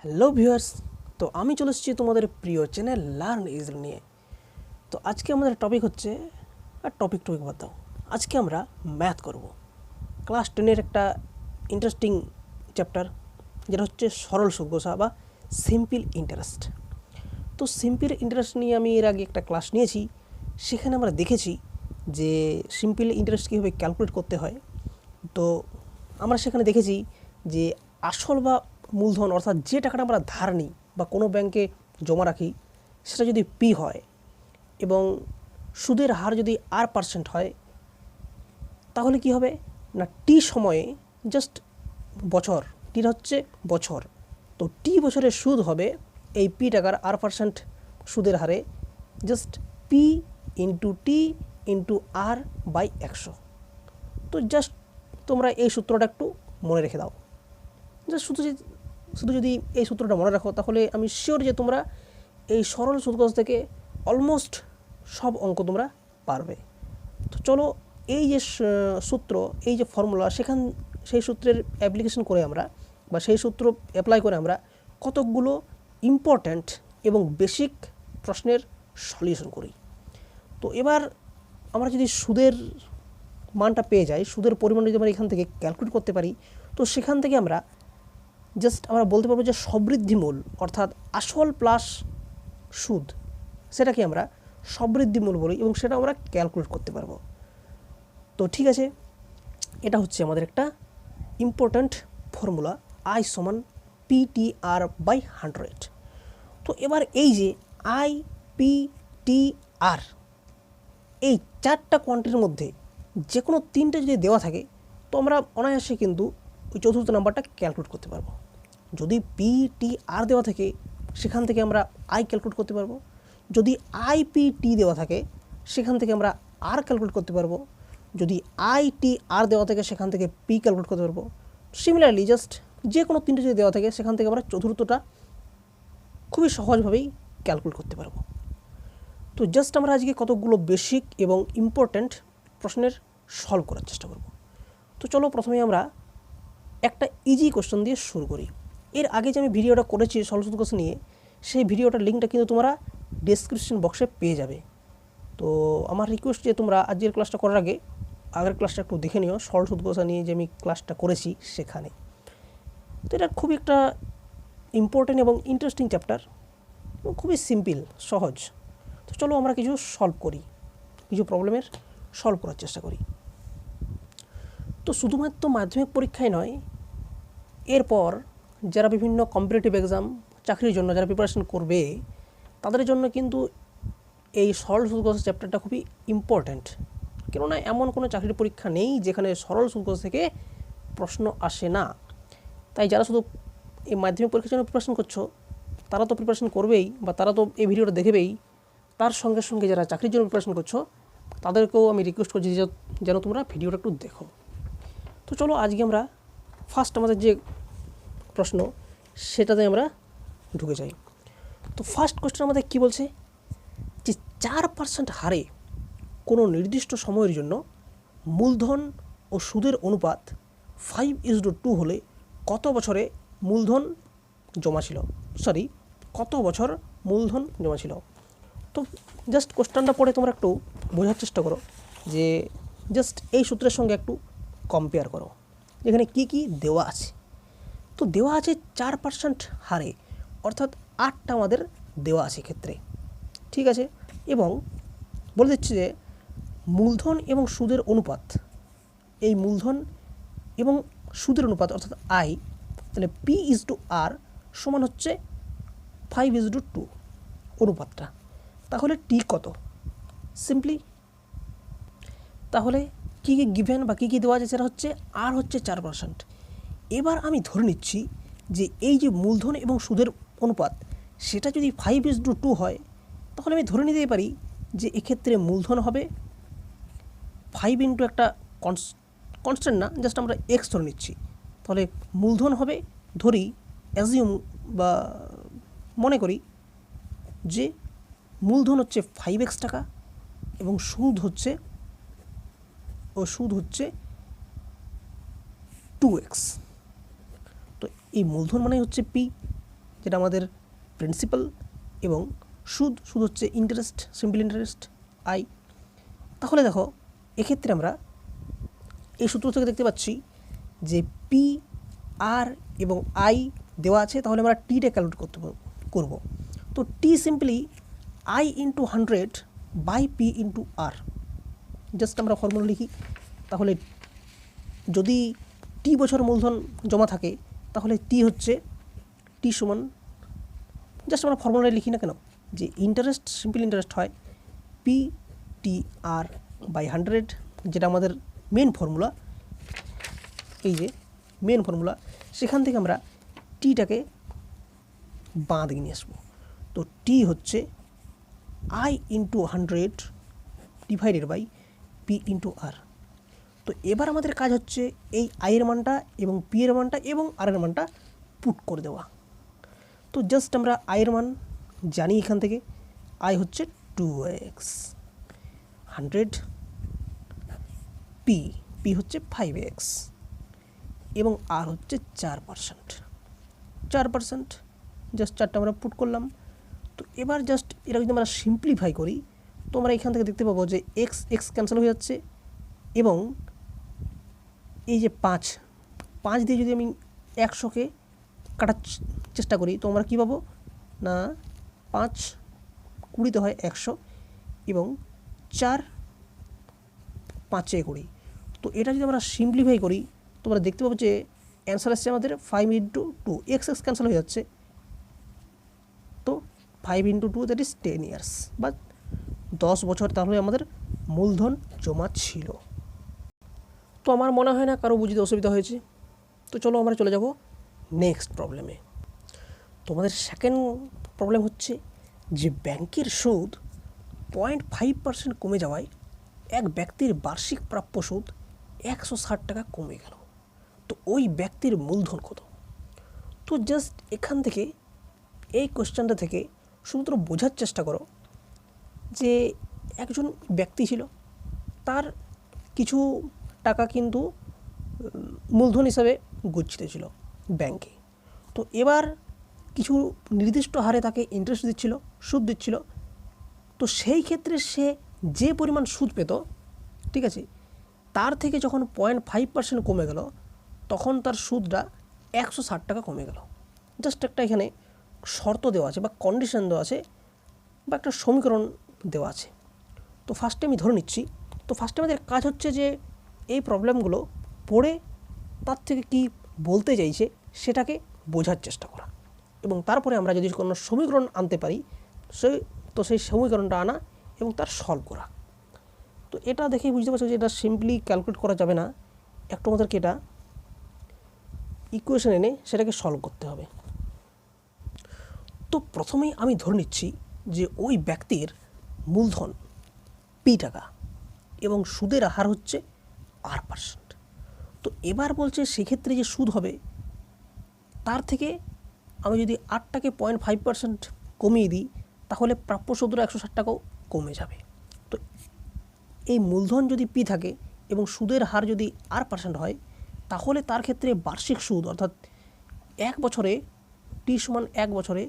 Hello viewers, তো আমি চলে এসেছি তোমাদের প্রিয় চ্যানেল লার্ন ইজলি নিয়ে। তো আজকে আমাদের টপিক হচ্ছে, আর টপিক বাদ দাও, আজকে আমরা ম্যাথ করব। ক্লাস 10-এর একটা ইন্টারেস্টিং চ্যাপ্টার, যেটা হচ্ছে সরল সুদকষা বা সিম্পল ইন্টারেস্ট। তো সিম্পল ইন্টারেস্ট নিয়ে আমি এর আগে একটা ক্লাস নিয়েছি, সেখানে আমরা দেখেছি যে সিম্পল ইন্টারেস্ট কীভাবে ক্যালকুলেট করতে হয়। তো আমরা সেখানে দেখেছি যে আসল বা মূলধন, অর্থাৎ যে টাকাটা আমরা ধার নিই বা কোনো ব্যাংকে জমা রাখি, সেটা যদি পি হয় এবং সুদের হার যদি R% হয়, তাহলে কি হবে না, টি সময়ে জাস্ট বছর, টির হচ্ছে বছর, তো টি বছরের সুদ হবে এই পি টাকার R% সুদের হারে just P into T into R/100। তো জাস্ট তোমরা এই সূত্রটা একটু মনে রেখে দাও। জাস্ট শুধু যদি এই সূত্রটা মনে রাখো, তাহলে আমি শিওর যে তোমরা এই সরল সুদকষ থেকে অলমোস্ট সব অঙ্ক তোমরা পারবে। তো চলো, এই যে সূত্র, এই যে ফর্মুলা, সেই সূত্রের অ্যাপ্লিকেশন করে আমরা, বা সেই সূত্র অ্যাপ্লাই করে আমরা কতকগুলো ইম্পর্ট্যান্ট এবং বেসিক প্রশ্নের সলিউশন করি। তো এবার আমরা যদি সুদের মানটা পেয়ে যাই, সুদের পরিমাণ যদি আমরা এখান থেকে ক্যালকুলেট করতে পারি, তো সেখান থেকে আমরা বলতে পারবো যে সমৃদ্ধিমূল, অর্থাৎ আসল প্লাস সুদ, সেটাকে আমরা সমৃদ্ধিমূল বলি এবং সেটা আমরা ক্যালকুলেট করতে পারবো। তো ঠিক আছে, এটা হচ্ছে আমাদের একটা ইম্পর্ট্যান্ট ফর্মুলা, I = PTR/100। তো এবার এই যে IPTR, এই চারটা কোয়ান্টিটির মধ্যে যে কোনো তিনটে যদি দেওয়া থাকে, তো আমরা অনায়াসে কিন্তু ওই চতুর্থ নাম্বারটা ক্যালকুলেট করতে পারবো। যদি PTR দেওয়া থাকে, সেখান থেকে আমরা I ক্যালকুলেট করতে পারবো। যদি IPT দেওয়া থাকে, সেখান থেকে আমরা R ক্যালকুলেট করতে পারবো। যদি ITR দেওয়া থাকে, সেখান থেকে P ক্যালকুলেট করতে পারবো। সিমিলারলি জাস্ট যে কোনো তিনটে যদি দেওয়া থাকে, সেখান থেকে আমরা চতুর্থটা খুবই সহজভাবেই ক্যালকুলেট করতে পারবো। তো জাস্ট আমরা আজকে কতগুলো বেসিক এবং ইম্পর্ট্যান্ট প্রশ্নের সলভ করার চেষ্টা করব। তো চলো, প্রথমে আমরা একটা ইজি কোশ্চেন দিয়ে শুরু করি। এর আগে যে আমি ভিডিওটা করেছি সরল সুদ কোশ্চেন নিয়ে, সেই ভিডিওটার লিঙ্কটা কিন্তু তোমরা ডেসক্রিপশন বক্সে পেয়ে যাবে। তো আমার রিকোয়েস্ট যে তোমরা আজকের ক্লাসটা করার আগে আগের ক্লাসটা একটু দেখে নিও, সরল সুদ কোশ্চেন নিয়ে যে আমি ক্লাসটা করেছি সেখানে। তো এটা খুবই একটা ইম্পর্ট্যান্ট এবং ইন্টারেস্টিং চ্যাপ্টার, খুবই সিম্পল, সহজ। তো চলো আমরা কিছু সলভ করি, কিছু প্রবলেমের সলভ করার চেষ্টা করি। তো শুধুমাত্র মাধ্যমিক পরীক্ষায় নয়, এরপর যারা বিভিন্ন কম্পিটিটিভ এক্সাম, চাকরির জন্য যারা প্রিপারেশন করবে, তাদের জন্য কিন্তু এই সরল সুদকষ চ্যাপ্টারটা খুবই ইম্পর্ট্যান্ট। কেননা এমন কোনো চাকরির পরীক্ষা নেই যেখানে সরল সুদকষ থেকে প্রশ্ন আসে না। তাই যারা শুধু এই মাধ্যমিক পরীক্ষার জন্য প্রিপারেশন করছো, তারা তো প্রিপারেশন করবেই, বা তারা তো এই ভিডিওটা দেখবেই। তার সঙ্গে সঙ্গে যারা চাকরির জন্য প্রিপারেশন করছো, তাদেরকেও আমি রিকোয়েস্ট করছি যেন তোমরা ভিডিওটা একটু দেখো। তো চলো, আজকে আমরা ফার্স্ট আমাদের যে প্রশ্ন, সেটাতে আমরা ঢুকে যাই। তো ফার্স্ট কোশ্চেন আমাদের কী বলছে, যে 4% হারে কোনো নির্দিষ্ট সময়ের জন্য মূলধন ও সুদের অনুপাত 5:2 হলে কত বছরে মূলধন জমা ছিল, কত বছর মূলধন জমা ছিল। তো জাস্ট কোশ্চেনটা পড়ে তোমরা একটু বোঝার চেষ্টা করো, যে জাস্ট এই সূত্রের সঙ্গে একটু কম্পেয়ার করো, এখানে কি কি দেওয়া আছে। তো দেওয়া আছে 4% হারে, অর্থাৎ 8টা আমাদের দেওয়া আছে ক্ষেত্রে, ঠিক আছে। এবং বলে দিচ্ছে যে মূলধন এবং সুদের অনুপাত, এই মূলধন এবং সুদের অনুপাত অর্থাৎ I, তাহলে P/R সমান হচ্ছে 5:2 অনুপাতটা। তাহলে টি কত, সিম্পলি তাহলে কী কী গিভেন বা কী কী দেওয়া আছে, সেটা হচ্ছে আর হচ্ছে 4%। এবার আমি ধরে নিচ্ছি যে এই যে মূলধন এবং সুদের অনুপাত, সেটা যদি 5:2 হয়, তাহলে আমি ধরে নিতেই পারি যে এক্ষেত্রে মূলধন হবে 5 ইন্টু একটা কনস্ট্যান্ট, না জাস্ট আমরা এক্স ধরে নিচ্ছি, তাহলে মূলধন হবে, ধরি অ্যাজিউম বা মনে করি যে মূলধন হচ্ছে 5x টাকা এবং সুদ হচ্ছে 2x। তো এই মূলধন মানে হচ্ছে পি, যেটা আমাদের প্রিন্সিপাল, এবং সুদ হচ্ছে ইন্টারেস্ট, সিম্পল ইন্টারেস্ট আই। তাহলে দেখো এক্ষেত্রে আমরা এই সূত্র থেকে দেখতে পাচ্ছি যে পি, আর এবং আই দেওয়া আছে, তাহলে আমরা টিটা ক্যালকুলেট করব। তো T simply I into 100 by P into R. Just আমরা ফর্মুলা লিখি। তাহলে যদি টি বছর মূলধন জমা থাকে তাহলে টি হচ্ছে টি সমান, জাস্ট আমরা ফর্মুলায় লিখি না কেন, যে ইন্টারেস্ট সিম্পল ইন্টারেস্ট হয় পি টি আর বাই 100, যেটা আমাদের মেন ফর্মুলা। এই যে মেন ফর্মুলা, সেখান থেকে আমরা টিটাকে বাঁ দিকে নিয়ে আসবো। তো টি হচ্ছে I into 100 divided by P into R. তো এবার আমাদের কাজ হচ্ছে এই আইয়ের মানটা এবং পি এর মানটা এবং আর এর মানটা পুট করে দেওয়া। তো জাস্ট আমরা আইয়ের মান জানি এখান থেকে, আই হচ্ছে 2x, 100 পি হচ্ছে 5x এবং আর হচ্ছে 4%। জাস্ট 4টা আমরা পুট করলাম। তো এবার জাস্ট এটা যদি আমরা সিম্পলিফাই করি তো আমরা এখান থেকে দেখতে পাবো যে এক্স ক্যান্সেল হয়ে যাচ্ছে, এবং এই যে 5 দিয়ে যদি আমি 100কে কাটার চেষ্টা করি তো আমরা কী পাবো না 5 20 হয় 100 এবং 4 5 20। তো এটা যদি আমরা সিম্পলিফাই করি তো আমরা দেখতে পাবো যে অ্যান্সার আসছে আমাদের 5 ইন্টু 2, এক্স ক্যান্সেল হয়ে যাচ্ছে। তো 5 ইন্টু 2 দ্যাট ইজ 10 ইয়ার্স, বা 10 বছর তাহলে আমাদের মূলধন জমা ছিল। তো আমার মনে হয় না কারো বুঝতে অসুবিধা হয়েছে। তো চলো আমরা চলে যাব নেক্সট প্রবলেমে। তোমাদের সেকেন্ড প্রবলেম হচ্ছে যে ব্যাংকের সুদ 0.5% কমে যাওয়ায় এক ব্যক্তির বার্ষিক প্রাপ্য সুদ 160 টাকা কমে গেল। তো ওই ব্যক্তির মূলধন কত? তো জাস্ট এখান থেকে এই কোশ্চেনটা থেকে শুধুমাত্র বোঝার চেষ্টা করো যে একজন ব্যক্তি ছিল, তার কিছু টাকা কিন্তু মূলধন হিসাবে গচ্ছিত ছিল ব্যাংকে। তো এবার কিছু নির্দিষ্ট হারে তাকে ইন্টারেস্ট দিচ্ছিল, সুদ দিচ্ছিল। তো সেই ক্ষেত্রে সে যে পরিমাণ সুদ পেত, ঠিক আছে, তার থেকে যখন 0.5% কমে গেল তখন তার সুদটা 160 টাকা কমে গেল। জাস্ট একটা এখানে শর্ত দেওয়া আছে বা কন্ডিশন দেওয়া আছে বা একটা সমীকরণ দেওয়া আছে। তো ফার্স্টে আমি ধরে নিচ্ছি। তো ফার্স্টে আমাদের কাজ হচ্ছে যে এই প্রবলেমগুলো পড়ে তার থেকে কি বলতে চাইছে সেটাকে বোঝার চেষ্টা করা, এবং তারপরে আমরা যদি কোনো সমীকরণ আনতে পারি সেই সমীকরণটা আনা এবং তার সলভ করা। তো এটা দেখেই বুঝতে পারছো যে এটা সিম্পলি ক্যালকুলেট করা যাবে না, একটু আমাদেরকে এটা ইকুয়েশন এনে সেটাকে সলভ করতে হবে। তো প্রথমেই আমি ধরে নিচ্ছি যে ওই ব্যক্তির মূলধন পি টাকা এবং সুদের হার হচ্ছে R%। তো এবার বলছে সেক্ষেত্রে যে সুদ হবে তার থেকে আমি যদি 8টাকে 0.5% কমিয়ে দিই তাহলে প্রাপ্য সুদটা 160 টাকাও কমে যাবে। তো এই মূলধন যদি পি থাকে এবং সুদের হার যদি R% হয় তাহলে তার ক্ষেত্রে বার্ষিক সুদ অর্থাৎ 1 বছরে টি সমান 1 বছরে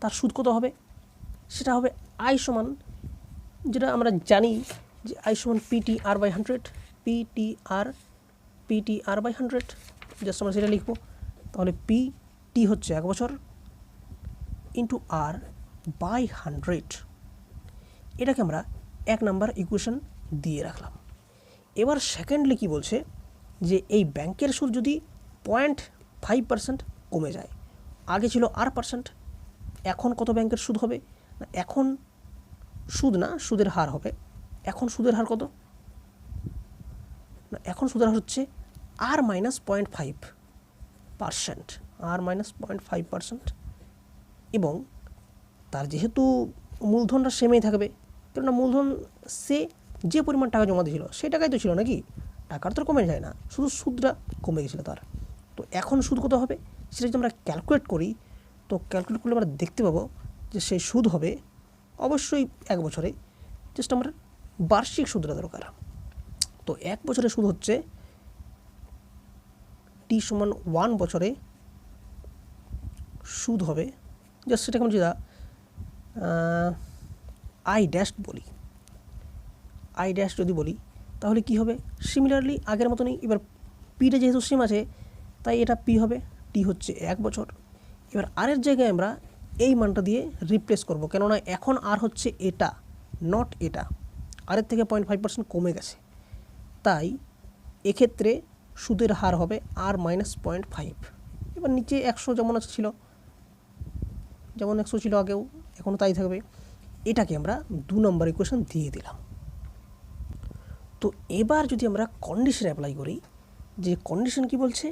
তার সুদ কত হবে? সেটা হবে আই সমান, যেটা আমরা জানি যে আই সমান PTR by 100, PTR by 100। Just আমরা সেটা লিখব। তাহলে টি হচ্ছে 1 বছর ইন্টু আর বাই 100। এটাকে আমরা 1 নাম্বার ইকুয়েশন দিয়ে রাখলাম। এবার সেকেন্ডলি কি বলছে যে এই ব্যাংকের সুদ যদি 0.5% কমে যায়, আগে ছিল R%, এখন কত ব্যাংকের সুদ হবে না, এখন সুদ না সুদের হার হবে। এখন সুদের হার কত না, এখন সুদের হার হচ্ছে R-0.5%, এবং তার যেহেতু মূলধনটা সেমই থাকবে, কেননা মূলধন সে যে পরিমাণ টাকা জমা দিয়েছিল সেই টাকাই তো ছিল নাকি, টাকার তো কমে যায় না, শুধু সুদটা কমে গেছিলো তার। তো এখন সুদ কত হবে সেটা যদি আমরা ক্যালকুলেট করি তো ক্যালকুলেট করলে আমরা দেখতে পাবো যে সেই সুদ হবে অবশ্যই 1 বছরে। জাস্ট আমার বার্ষিক সুদটা দরকার। তো 1 বছরে সুদ হচ্ছে টি সমান 1 বছরে সুদ হবে জাস্ট সেটাকে আমরা যদি আই ড্যাশ বলি, আই ড্যাশ যদি বলি তাহলে কি হবে, সিমিলারলি আগের মতনই। এবার পিটা যেহেতু সেম আছে তাই এটা পি হবে, টি হচ্ছে 1 বছর। এবার আরের জায়গায় আমরা এই মানটা দিয়ে রিপ্লেস করব, কেননা এখন আর হচ্ছে এটা, নট এটা, আরের থেকে 0.5% কমে গেছে। তাই এক্ষেত্রে সুদের হার হবে আর মাইনাস 0.5। এবার নিচে 100 যেমন ছিল, যেমন 100 ছিল আগেও, এখনও তাই থাকবে। এটাকে আমরা 2 নম্বর ইকুয়েশন দিয়ে দিলাম। তো এবার যদি আমরা কন্ডিশন অ্যাপ্লাই করি, যে কন্ডিশন কি বলছে,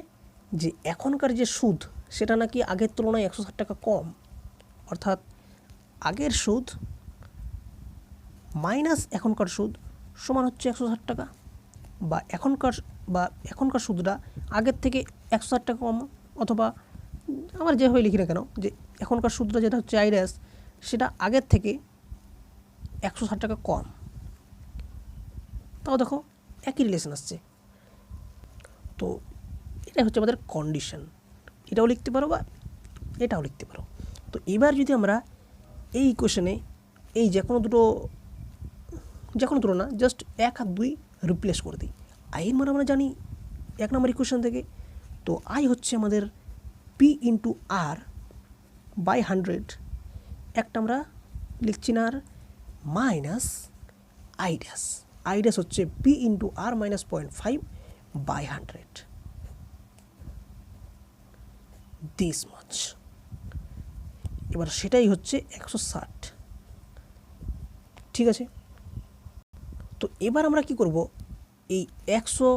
যে এখনকার যে সুদ সেটা নাকি আগের তুলনায় 160 টাকা কম, অর্থাৎ আগের সুদ মাইনাস এখনকার সুদ সমান হচ্ছে 160 টাকা, বা এখনকার সুদটা আগের থেকে 160 টাকা কম, অথবা আবার যেভাবে লিখি না কেন, যে এখনকার সুদটা যেটা হচ্ছে আই ড্যাশ সেটা আগের থেকে 160 টাকা কম। তাও দেখো একই রিলেশন আসছে। তো এটাই হচ্ছে আমাদের কন্ডিশন, এটাও লিখতে পারো বা এটাও লিখতে পারো। তো এবার যদি আমরা এই ইকুয়েশনে এই যে কোনো দুটো না, জাস্ট 1 আর 2 রিপ্লেস করে দিই। আইয়ের মান আমরা জানি 1 নম্বর ইকুয়েশন থেকে। তো আই হচ্ছে আমাদের পি ইন্টু আর বাই 100, একটা আমরা লিখছি না আর, মাইনাস আই ড্যাশ হচ্ছে P into R minus 0.5 by 100, this much. এবার সেটাই হচ্ছে 160, ঠিক আছে। তো এবার আমরা কি করব, এই 100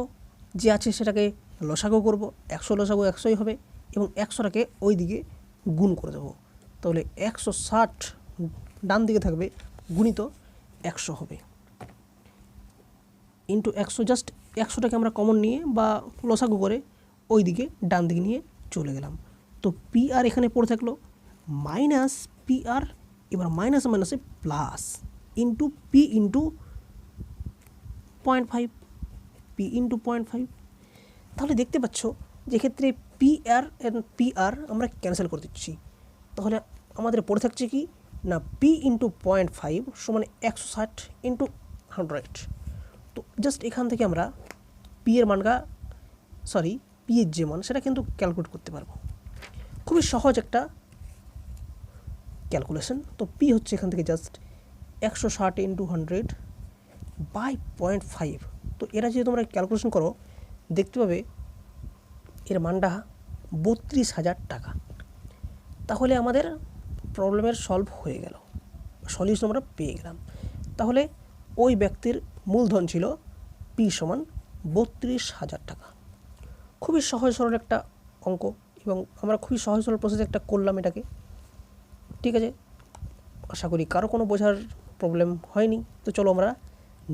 যে আছে সেটাকে লসাগু করব, 100 লসাগু 100ই হবে, এবং 100টাকে ওই দিকে গুণ করে দেবো। তাহলে 160 ডান দিকে থাকবে, গুণিত 100 হবে, ইন্টু 100, জাস্ট 100টাকে আমরা কমন নিয়ে বা লসাগু করে ওই দিকে ডান দিকে নিয়ে চলে গেলাম। তো পি আর এখানে পড়ে থাকলো মাইনাস পি আর, এবার মাইনাস মাইনাসে plus, into P into 0.5, P into 0.5। তাহলে দেখতে পাচ্ছ যে ক্ষেত্রে পি আর আমরা ক্যান্সেল করে দিচ্ছি। তাহলে আমাদের পড়ে থাকছে কি না, পি ইন্টু 0.5 সমান 160 ইন্টু 100। তো জাস্ট এখান থেকে আমরা পি এর যে মান সেটা কিন্তু ক্যালকুলেট করতে পারবো। খুবই সহজ একটা ক্যালকুলেশন। তো পি হচ্ছে এখান থেকে জাস্ট 160 ইন্টু 100 বাই 0.5। তো এরা যদি তোমরা ক্যালকুলেশন করো দেখতে পাবে এর মানটা 32,000 টাকা। তাহলে আমাদের প্রবলেমের সলভ হয়ে গেল, সলিউশন আমরা পেয়ে গেলাম। তাহলে ওই ব্যক্তির মূলধন ছিল পি সমান 32,000 টাকা। খুবই সহজ সরল একটা অঙ্ক, এবং আমরা খুবই সহজ সরল প্রসেসে একটা করলাম এটাকে, ঠিক আছে। আশা করি কারো কোনো বোঝার প্রবলেম হয়নি। তো চলো আমরা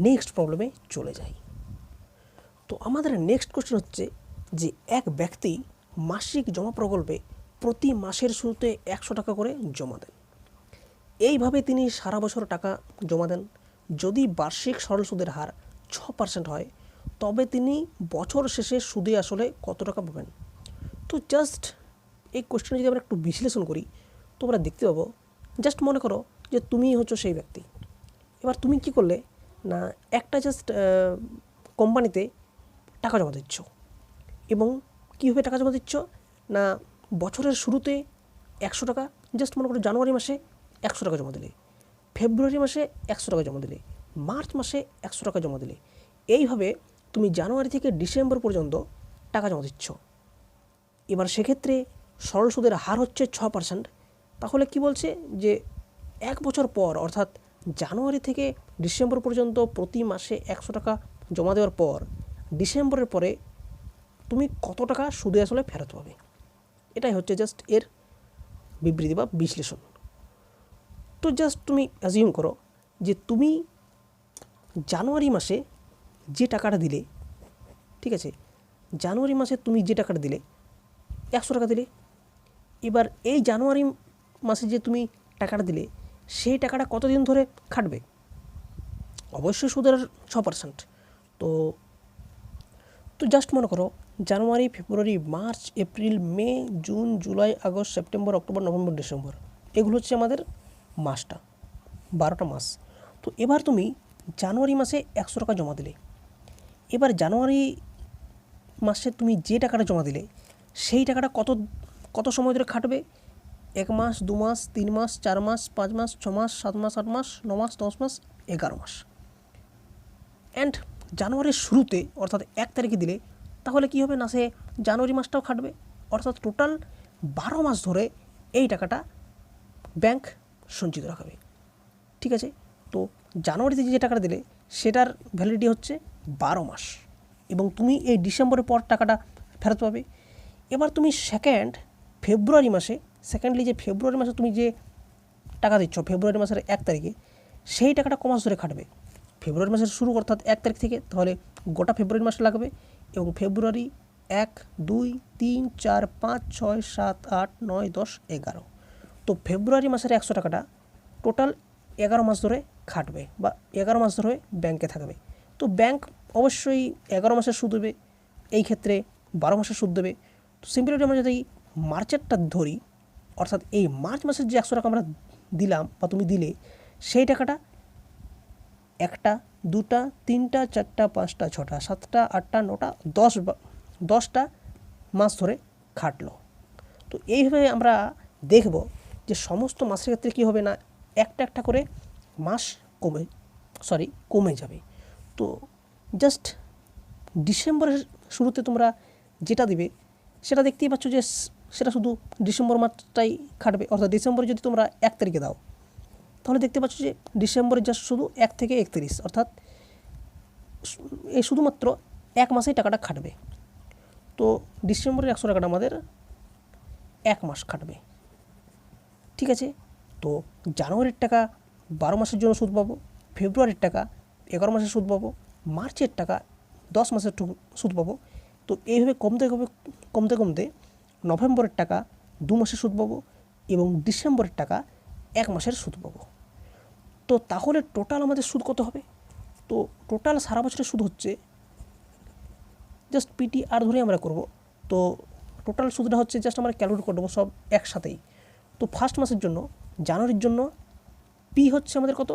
নেক্সট প্রবলেমে চলে যাই। তো আমাদের নেক্সট কোশ্চেন হচ্ছে যে এক ব্যক্তি মাসিক জমা প্রকল্পে প্রতি মাসের শুরুতে 100 টাকা করে জমা দেন। এইভাবে তিনি সারা বছর টাকা জমা দেন। যদি বার্ষিক সরল সুদের হার 6% হয় তবে তিনি বছর শেষে সুদে আসলে কত টাকা পাবেন। তো জাস্ট এই কোশ্চেনে যদি আমরা একটু বিশ্লেষণ করি তো আমরা দেখতে পাবো, জাস্ট মনে করো যে তুমি হচ্ছে সেই ব্যক্তি। এবার তুমি কি করলে না, একটা জাস্ট কোম্পানিতে টাকা জমা দিচ্ছ, এবং কীভাবে টাকা জমা দিচ্ছ না, বছরের শুরুতে 100 টাকা, জাস্ট মনে করো জানুয়ারি মাসে 100 টাকা জমা দিলে, ফেব্রুয়ারি মাসে 100 টাকা জমা দিলে, মার্চ মাসে 100 টাকা জমা দিলে, এইভাবে তুমি জানুয়ারি থেকে ডিসেম্বর পর্যন্ত টাকা জমা দিচ্ছ। এবার সেক্ষেত্রে সরল সুদের হার হচ্ছে 6%। তাহলে কি বলছে যে 1 বছর পর, অর্থাৎ জানুয়ারি থেকে ডিসেম্বর পর্যন্ত প্রতি মাসে 100 টাকা জমা দেওয়ার পর ডিসেম্বরের পরে তুমি কত টাকা সুদে আসলে ফেরত পাবে। এটাই হচ্ছে জাস্ট এর বিবৃতি বা বিশ্লেষণ। তো জাস্ট তুমি অ্যাজিউম করো যে তুমি জানুয়ারি মাসে যে টাকাটা দিলে, ঠিক আছে, জানুয়ারি মাসে তুমি যে টাকাটা দিলে 100 টাকা দিলে। এবার এই জানুয়ারি মাসে যে তুমি টাকাটা দিলে সেই টাকাটা কতদিন ধরে খাটবে, অবশ্যই সুদের 6%। তো জাস্ট মনে করো January, February, March, April, May, June, July, August, September, October, November, December, এগুলো হচ্ছে আমাদের মাসটা, 12টা মাস। তো এবার তুমি জানুয়ারি মাসে 100 টাকা জমা দিলে, এবার জানুয়ারি মাসে তুমি যে টাকাটা জমা দিলে সেই টাকাটা কত সময় ধরে খাটবে? 1 মাস, 2 মাস, 3 মাস, 4 মাস, 5 মাস, 6 মাস, 7 মাস, 8 মাস, 9 মাস, 10 মাস, 11 মাস। অ্যান্ড জানুয়ারির শুরুতে অর্থাৎ 1 তারিখে দিলে তাহলে কী হবে না, সে জানুয়ারি মাসটাও খাটবে, অর্থাৎ টোটাল 12 মাস ধরে এই টাকাটা ব্যাংক সঞ্চিত রাখবে। ঠিক আছে, তো জানুয়ারিতে যে টাকাটা দিলে সেটার ভ্যালিডিটি হচ্ছে 12 মাস, এবং তুমি এই ডিসেম্বরের পর টাকাটা ফেরত পাবে। এবার তুমি ফেব্রুয়ারি মাসে তুমি যে টাকা দিচ্ছ ফেব্রুয়ারি মাসের 1 তারিখে, সেই টাকাটা কমাস ধরে খাটবে? ফেব্রুয়ারি মাসের শুরু অর্থাৎ 1 তারিখ থেকে, তাহলে গোটা ফেব্রুয়ারি মাসে লাগবে, এবং ফেব্রুয়ারি 1, 2, 3, 4, 5, 6, 7, 8, 9, 10, 11। তো ফেব্রুয়ারি মাসের 100 টাকাটা টোটাল 11 মাস ধরে খাটবে বা 11 মাস ধরে ব্যাংকে থাকবে। তো ব্যাংক অবশ্যই 11 মাসের সুদ দেবে, এই ক্ষেত্রে 12 মাসের সুদ দেবে। তো সিম্পলি আমরা যদি মার্চেরটা ধরি, অর্থাৎ এই মার্চ মাসের যে 100 টাকা আমরা দিলাম বা তুমি দিলে, সেই টাকাটা 1টা, 2টা, 3টা, 4টা, 5টা, 6টা, 7টা, 8টা, 9টা, 10টা মাস ধরে খাটলো। তো এইভাবে আমরা দেখব যে সমস্ত মাসের ক্ষেত্রে কী হবে না, একটা একটা করে মাস কমে যাবে। তো জাস্ট ডিসেম্বরের শুরুতে তোমরা যেটা দিবে সেটা দেখতেই পাচ্ছ যে সেটা শুধু ডিসেম্বর মাসটাই খাটবে, অর্থাৎ ডিসেম্বরে যদি তোমরা 1 তারিখে দাও তাহলে দেখতে পাচ্ছ যে ডিসেম্বরে জাস্ট শুধু 1 থেকে 31, অর্থাৎ এই শুধুমাত্র 1 মাসেই টাকাটা খাটবে। তো ডিসেম্বরের 100 টাকাটা আমাদের 1 মাস খাটবে। ঠিক আছে, তো জানুয়ারির টাকা 12 মাসের জন্য সুদ পাবো, ফেব্রুয়ারির টাকা 11 মাসের সুদ পাবো, মার্চের টাকা 10 মাসের সুদ পাবো। তো এইভাবে কমতে কমতে নভেম্বরের টাকা 2 মাসের সুদ পাবো, এবং ডিসেম্বরের টাকা 1 মাসের সুদ পাবো। তো তাহলে টোটাল আমাদের সুদ কত হবে? তো টোটাল সারা বছরের সুদ হচ্ছে, জাস্ট পিটিআর ধরে আমরা করব। তো টোটাল সুদটা হচ্ছে জাস্ট আমরা ক্যালকুলেট করে দেবো সব একসাথেই। তো ফার্স্ট মাসের জন্য, জানুয়ারির জন্য পি হচ্ছে আমাদের কত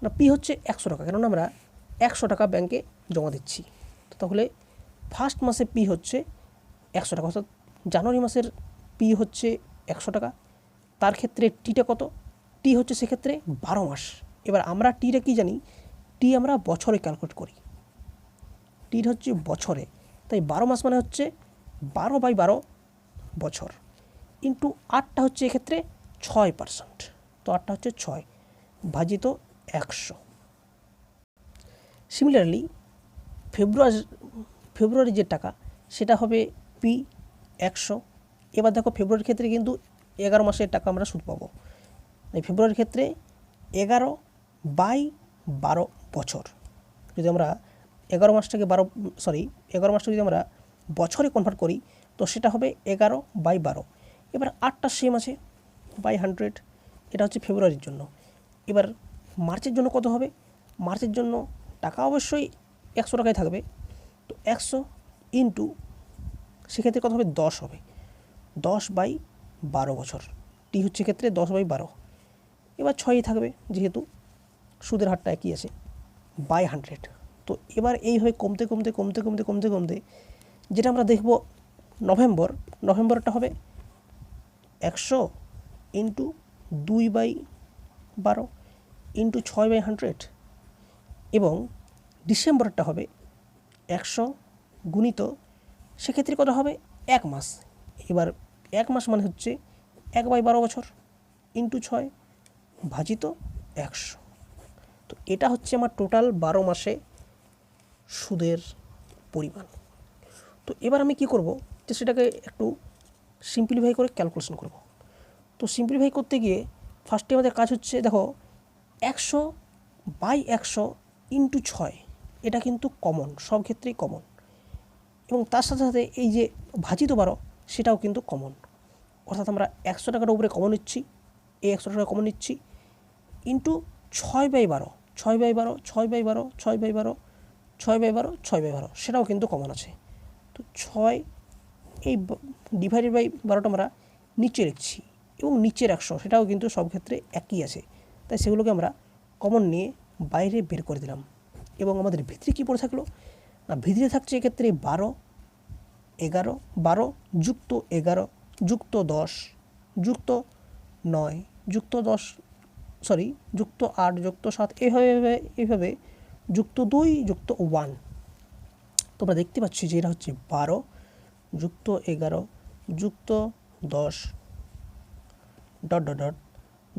না, পি হচ্ছে 100 টাকা, কেননা আমরা 100 টাকা ব্যাংকে জমা দিচ্ছি। তো তাহলে ফার্স্ট মাসে পি হচ্ছে 100 টাকা, অর্থাৎ জানুয়ারি মাসের পি হচ্ছে 100 টাকা। তার ক্ষেত্রে টিটা কত? টি হচ্ছে সেক্ষেত্রে 12 মাস। এবার আমরা টিটা কি জানি, টি আমরা বছরে ক্যালকুলেট করি, টির হচ্ছে বছরে, তাই 12 মাস মানে হচ্ছে 12/12 বছর, ইন্টু 8টা হচ্ছে এক্ষেত্রে 6%। তো 8টা হচ্ছে 6 ভাজিত 100। সিমিলারলি ফেব্রুয়ারি যে টাকা সেটা হবে পি 100। এবার দেখো ফেব্রুয়ারির ক্ষেত্রে কিন্তু 11 মাসের টাকা আমরা সুদ পাবো, এই ফেব্রুয়ারির ক্ষেত্রে 11/12 বছর। যদি আমরা 11 মাসটাকে 11 মাসটা যদি আমরা বছরে কনভার্ট করি তো সেটা হবে 11/12। এবার 8টা সেম আছে /100, এটা হচ্ছে ফেব্রুয়ারির জন্য। এবার মার্চের জন্য কত হবে? মার্চের জন্য টাকা অবশ্যই 100 টাকায় থাকবে, তো 100 ইন্টু সেক্ষেত্রে কত হবে? 10 হবে, 10/12 বছর। টি হচ্ছে ক্ষেত্রে 10/12। এবার 6ই থাকবে যেহেতু সুদের হারটা একই আছে, /100। তো এবার এইভাবে কমতে কমতে যেটা আমরা দেখব নভেম্বরটা হবে 100 ইন্টু 2/12 ইন্টু 6/100, এবং ডিসেম্বরটা হবে 100 গুণিত সেক্ষেত্রে কত হবে? 1 মাস। এবার 1 মাস মানে হচ্ছে 1/12 বছর ইন্টু 6 ভাজিত 100। তো এটা হচ্ছে আমার টোটাল 12 মাসে সুদের পরিমাণ। তো এবার আমি কি করব, যে সেটাকে একটু সিম্পলিফাই করে ক্যালকুলেশন করব। তো সিম্পলিফাই করতে গিয়ে ফার্স্টে আমাদের কাজ হচ্ছে, দেখো 100/100 ইন্টু 6, এটা কিন্তু কমন, সব ক্ষেত্রেই কমন, এবং তার সাথে সাথে এই যে ভাজিত 12 সেটাও কিন্তু কমন, অর্থাৎ আমরা 100 টাকার উপরে কমন নিচ্ছি, এই 100 টাকা কমন নিচ্ছি, ইন্টু 6/12 সেটাও কিন্তু কমন আছে। তো 6 এই ডিভাইডেড বাই 12টা আমরা নিচে লিখছি, এবং নিচের 100 সেটাও কিন্তু সব ক্ষেত্রে একই আছে, তাই সেগুলোকে আমরা কমন নিয়ে বাইরে বের করে দিলাম। এবং আমাদের ভিতরে কী পড়ে থাকলো না, ভিতরে থাকছে এক্ষেত্রে 12 যুক্ত 11 যুক্ত 10 যুক্ত 9 যুক্ত 10 যুক্ত 8 যুক্ত 7 এইভাবে যুক্ত 2 যুক্ত 1। তোমরা দেখতে পাচ্ছি যে এটা হচ্ছে 12 যুক্ত 11 যুক্ত 10 ...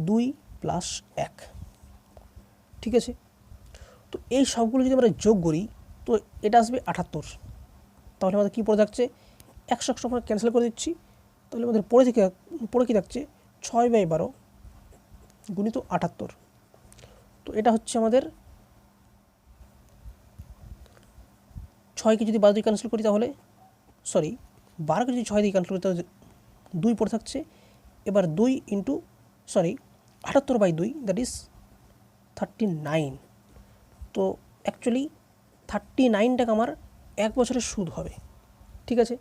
2 প্লাস 1। ঠিক আছে, তো এই সবগুলো যদি আমরা যোগ করি তো এটা আসবে 78। তাহলে আমাদের কী পড়ে থাকছে, 100 আমরা ক্যান্সেল করে দিচ্ছি, তাহলে আমাদের পড়ে কী থাকছে 6/12 গুণিত 78। তো এটা হচ্ছে আমাদের 6কে যদি 12 দিয়ে ক্যান্সেল করি তাহলে 12কে যদি 6 দিয়ে ক্যান্সেল করি তাহলে 2 পড়ে থাকছে। এবার 2 ইন্টু 78/2 দ্যাট ইজ 39। তো অ্যাকচুয়ালি 39 টাকা আমার 1 বছরের সুদ হবে। ঠিক আছে,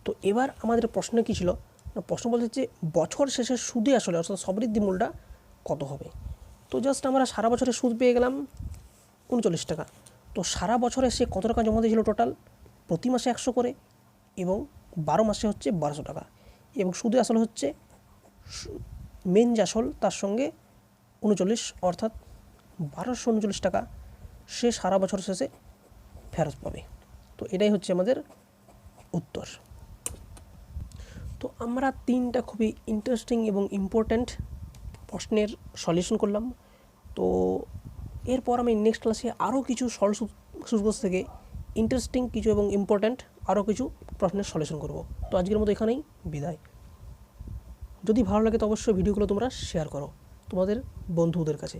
তো এবার আমাদের প্রশ্ন কী ছিল না, প্রশ্ন বলতে যে বছর শেষে সুদে আসলে অর্থাৎ সবৃদ্ধি মূল্যটা কত হবে। তো জাস্ট আমরা সারা বছরের সুদ পেয়ে গেলাম 39 টাকা। তো সারা বছরে সে কত টাকা জমা দিয়েছিল টোটাল, প্রতি মাসে 100 করে এবং 12 মাসে হচ্ছে 1200 টাকা, এবং সুদে আসলে হচ্ছে মেন যে আসল তার সঙ্গে 39 অর্থাৎ 1239 টাকা সে সারা বছর শেষে ফেরত পাবে। তো এটাই হচ্ছে আমাদের উত্তর। তো আমরা 3টা খুবই ইন্টারেস্টিং এবং ইম্পর্ট্যান্ট প্রশ্নের সলিউশন করলাম। তো এরপর আমি নেক্সট ক্লাসে আরও কিছু সরল সূত্র থেকে ইন্টারেস্টিং কিছু এবং ইম্পর্ট্যান্ট আরও কিছু প্রশ্নের সলিউশন করব। তো আজকের মতো এখানেই বিদায়। যদি ভালো লাগে তো অবশ্যই ভিডিওগুলো তোমরা শেয়ার করো তোমাদের বন্ধুদের কাছে।